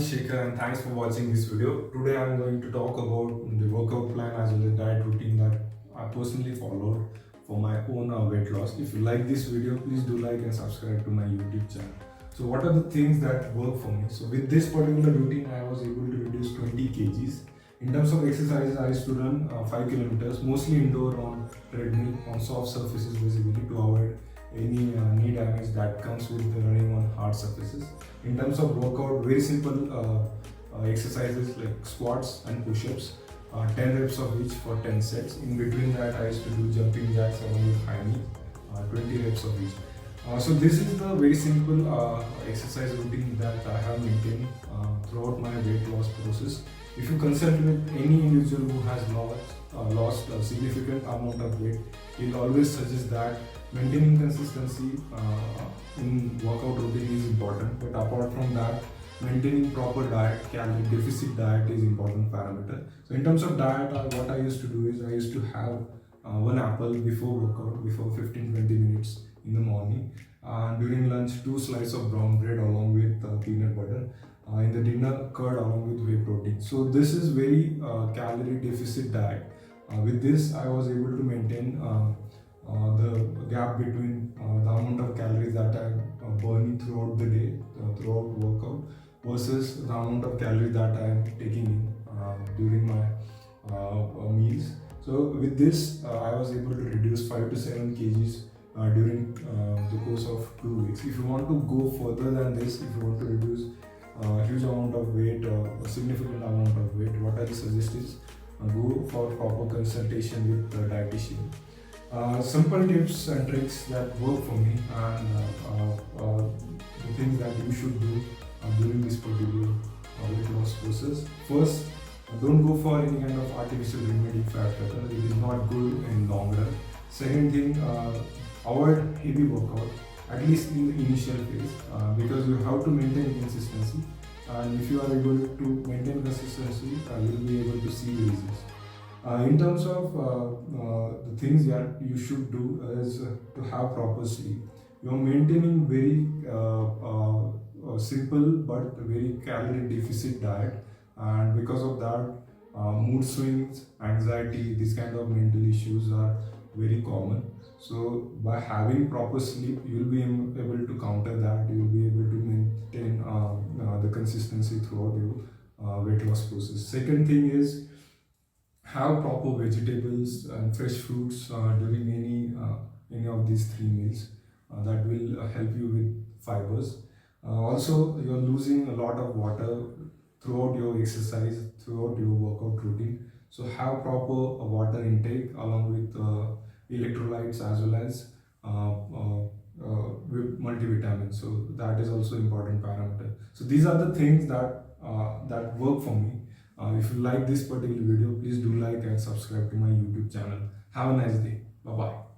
is Shekhar and thanks for watching this video. Today I am going to talk about the workout plan as well as diet routine that I personally followed for my own weight loss. If you like this video, please do like and subscribe to my YouTube channel. So what are the things that work for me? So with this particular routine, I was able to reduce 20 kgs. In terms of exercises, I used to run 5 kilometers, mostly indoor on treadmill, on soft surfaces basically to avoid any knee damage that comes with running on hard surfaces. In terms of workout, very simple exercises like squats and push-ups, 10 reps of each for 10 sets. In between that, I used to do jumping jacks along with high knee, 20 reps of each. So this is the very simple exercise routine that I have maintained throughout my weight loss process. If you consult with any individual who has lost a significant amount of weight, he'll always suggest that maintaining consistency in workout routine is important. But apart from that, maintaining proper diet, calorie deficit diet is important parameter. So in terms of diet, what I used to do is I used to have one apple before workout, before 15-20 minutes in the morning. During lunch, 2 slices of brown bread along with peanut butter. In the dinner, curd along with whey protein. So this is very calorie deficit diet. With this, I was able to maintain the gap between the amount of calories that I'm burning throughout the day, throughout workout, versus the amount of calories that I am taking in during my meals. So with this, I was able to reduce 5 to 7 kgs during the course of 2 weeks. If you want to go further than this, if you want to reduce a huge amount of weight, a significant amount of weight, what I suggest is go for proper consultation with the dietitian. Simple tips and tricks that work for me, and the things that you should do during this particular weight loss process. First, don't go for any kind of artificial remedy factor. It is not good in long run. Second thing, avoid heavy workout, at least in the initial phase, because you have to maintain consistency. And if you are able to maintain consistency, you will be able to see the results. In terms of the things that you should do is to have proper sleep. You are maintaining very simple but very calorie deficit diet, and because of that, mood swings, anxiety, these kind of mental issues are very common. So by having proper sleep, you will be able to counter that. You will be able to maintain the consistency throughout your weight loss process. Second thing is have proper vegetables and fresh fruits during any of these 3 meals. That will help you with fibers. Also, you are losing a lot of water throughout your exercise, throughout your workout routine. So have proper water intake along with electrolytes as well as with multivitamins. So that is also important parameter. So these are the things that work for me. If you like this particular video, please do like and subscribe to my YouTube channel. Have a nice day. Bye bye.